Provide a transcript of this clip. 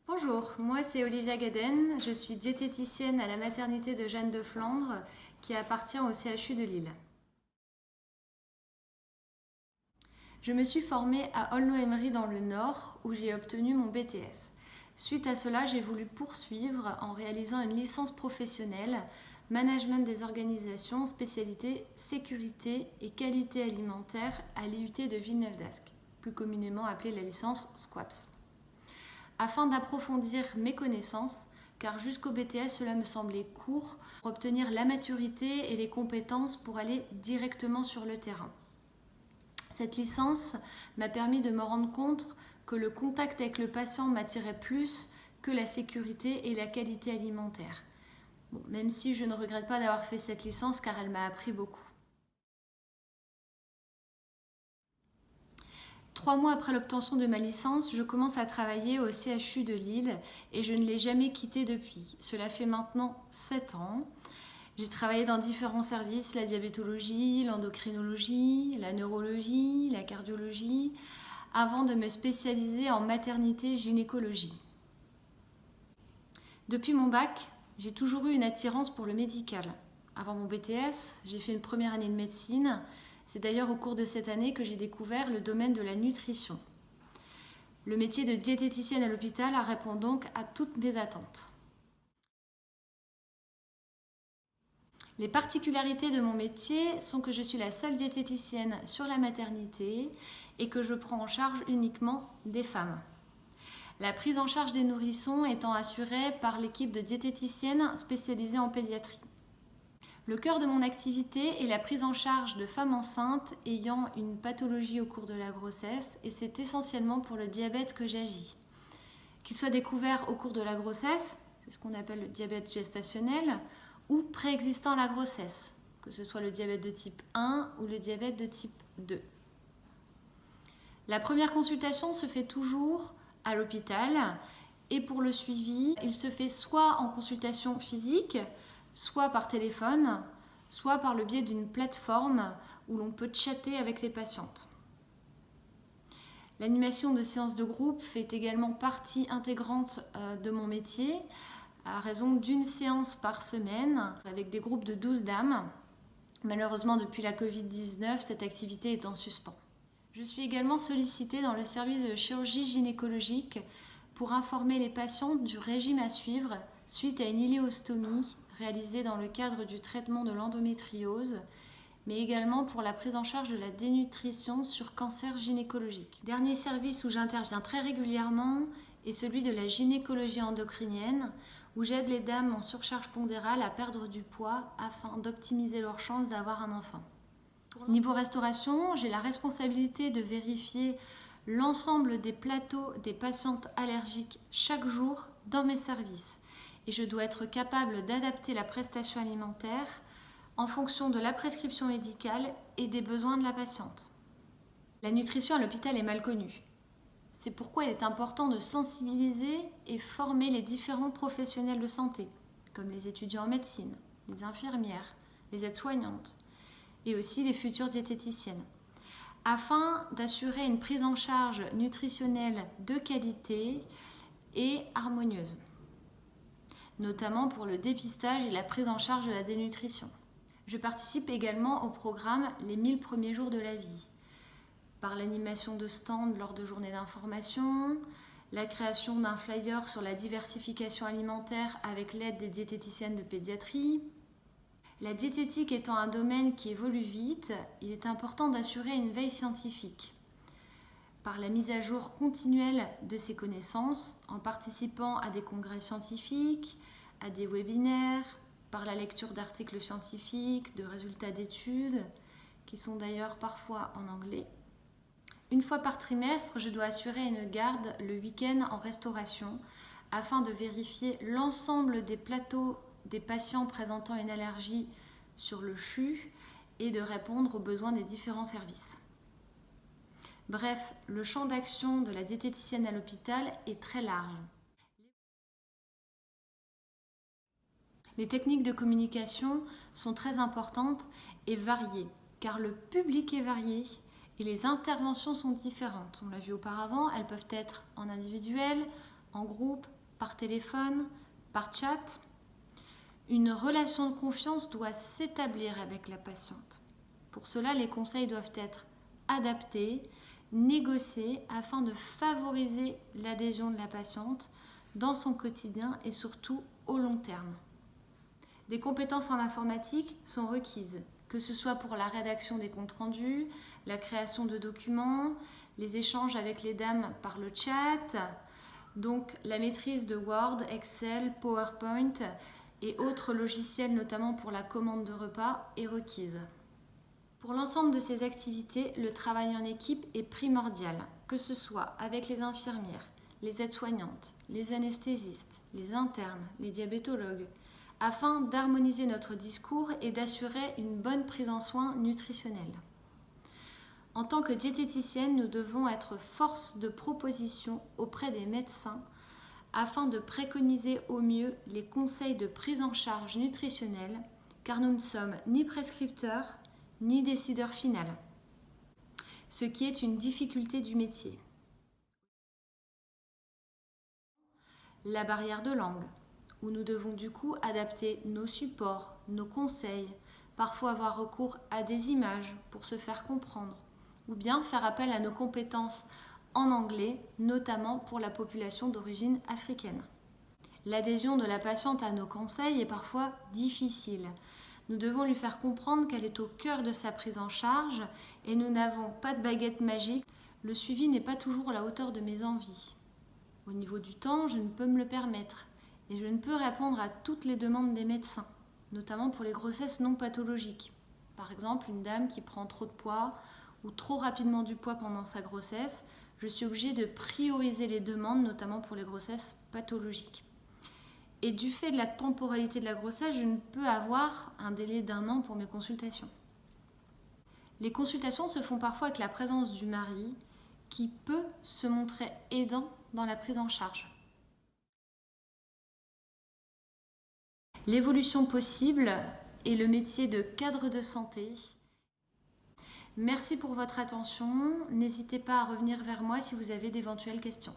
Bonjour, moi c'est Olivia Gaden, je suis diététicienne à la maternité de Jeanne de Flandre qui appartient au CHU de Lille. Je me suis formée à Aulnoy-Emery dans le Nord où j'ai obtenu mon BTS. Suite à cela, j'ai voulu poursuivre en réalisant une licence professionnelle Management des organisations, spécialité sécurité et qualité alimentaire à l'IUT de Villeneuve-d'Ascq, plus communément appelée la licence SQUAPS. Afin d'approfondir mes connaissances, car jusqu'au BTS cela me semblait court, pour obtenir la maturité et les compétences pour aller directement sur le terrain. Cette licence m'a permis de me rendre compte que le contact avec le patient m'attirait plus que la sécurité et la qualité alimentaire. Bon, même si je ne regrette pas d'avoir fait cette licence car elle m'a appris beaucoup. 3 mois après l'obtention de ma licence, je commence à travailler au CHU de Lille et je ne l'ai jamais quitté depuis. Cela fait maintenant 7 ans. J'ai travaillé dans différents services, la diabétologie, l'endocrinologie, la neurologie, la cardiologie, avant de me spécialiser en maternité gynécologie. Depuis mon bac, j'ai toujours eu une attirance pour le médical. Avant mon BTS, j'ai fait une première année de médecine. C'est d'ailleurs au cours de cette année que j'ai découvert le domaine de la nutrition. Le métier de diététicienne à l'hôpital répond donc à toutes mes attentes. Les particularités de mon métier sont que je suis la seule diététicienne sur la maternité et que je prends en charge uniquement des femmes. La prise en charge des nourrissons étant assurée par l'équipe de diététiciennes spécialisées en pédiatrie. Le cœur de mon activité est la prise en charge de femmes enceintes ayant une pathologie au cours de la grossesse et c'est essentiellement pour le diabète que j'agis. Qu'il soit découvert au cours de la grossesse, c'est ce qu'on appelle le diabète gestationnel, ou préexistant la grossesse, que ce soit le diabète de type 1 ou le diabète de type 2. La première consultation se fait toujours à l'hôpital et pour le suivi, il se fait soit en consultation physique, soit par téléphone, soit par le biais d'une plateforme où l'on peut chatter avec les patientes. L'animation de séances de groupe fait également partie intégrante de mon métier, à raison d'une séance par semaine, avec des groupes de 12 dames. Malheureusement, depuis la Covid-19, cette activité est en suspens. Je suis également sollicitée dans le service de chirurgie gynécologique pour informer les patientes du régime à suivre suite à une iléostomie réalisée dans le cadre du traitement de l'endométriose, mais également pour la prise en charge de la dénutrition sur cancer gynécologique. Dernier service où j'interviens très régulièrement est celui de la gynécologie endocrinienne, où j'aide les dames en surcharge pondérale à perdre du poids afin d'optimiser leurs chances d'avoir un enfant. Niveau restauration, j'ai la responsabilité de vérifier l'ensemble des plateaux des patientes allergiques chaque jour dans mes services. Et je dois être capable d'adapter la prestation alimentaire en fonction de la prescription médicale et des besoins de la patiente. La nutrition à l'hôpital est mal connue. C'est pourquoi il est important de sensibiliser et former les différents professionnels de santé, comme les étudiants en médecine, les infirmières, les aides-soignantes et aussi les futures diététiciennes, afin d'assurer une prise en charge nutritionnelle de qualité et harmonieuse, notamment pour le dépistage et la prise en charge de la dénutrition. Je participe également au programme Les 1000 premiers jours de la vie, par l'animation de stands lors de journées d'information, la création d'un flyer sur la diversification alimentaire avec l'aide des diététiciennes de pédiatrie. La diététique étant un domaine qui évolue vite, il est important d'assurer une veille scientifique par la mise à jour continuelle de ses connaissances, en participant à des congrès scientifiques, à des webinaires, par la lecture d'articles scientifiques, de résultats d'études, qui sont d'ailleurs parfois en anglais. Une fois par trimestre, je dois assurer une garde le week-end en restauration afin de vérifier l'ensemble des plateaux des patients présentant une allergie sur le CHU et de répondre aux besoins des différents services. Bref, le champ d'action de la diététicienne à l'hôpital est très large. Les techniques de communication sont très importantes et variées, car le public est varié et les interventions sont différentes. On l'a vu auparavant, elles peuvent être en individuel, en groupe, par téléphone, par chat. Une relation de confiance doit s'établir avec la patiente. Pour cela, les conseils doivent être adaptés, négociés afin de favoriser l'adhésion de la patiente dans son quotidien et surtout au long terme. Des compétences en informatique sont requises, que ce soit pour la rédaction des comptes rendus, la création de documents, les échanges avec les dames par le chat, donc la maîtrise de Word, Excel, PowerPoint et autres logiciels, notamment pour la commande de repas, est requise. Pour l'ensemble de ces activités, le travail en équipe est primordial, que ce soit avec les infirmières, les aides-soignantes, les anesthésistes, les internes, les diabétologues, afin d'harmoniser notre discours et d'assurer une bonne prise en soin nutritionnelle. En tant que diététicienne, nous devons être force de proposition auprès des médecins afin de préconiser au mieux les conseils de prise en charge nutritionnelle, car nous ne sommes ni prescripteurs ni décideurs finaux, ce qui est une difficulté du métier. La barrière de langue, où nous devons du coup adapter nos supports, nos conseils, parfois avoir recours à des images pour se faire comprendre, ou bien faire appel à nos compétences en anglais, notamment pour la population d'origine africaine. L'adhésion de la patiente à nos conseils est parfois difficile. Nous devons lui faire comprendre qu'elle est au cœur de sa prise en charge et nous n'avons pas de baguette magique. Le suivi n'est pas toujours à la hauteur de mes envies. Au niveau du temps, je ne peux me le permettre et je ne peux répondre à toutes les demandes des médecins, notamment pour les grossesses non pathologiques. Par exemple, une dame qui prend trop de poids ou trop rapidement du poids pendant sa grossesse, je suis obligée de prioriser les demandes, notamment pour les grossesses pathologiques. Et du fait de la temporalité de la grossesse, je ne peux avoir un délai d'1 an pour mes consultations. Les consultations se font parfois avec la présence du mari, qui peut se montrer aidant dans la prise en charge. L'évolution possible est le métier de cadre de santé. Merci pour votre attention. N'hésitez pas à revenir vers moi si vous avez d'éventuelles questions.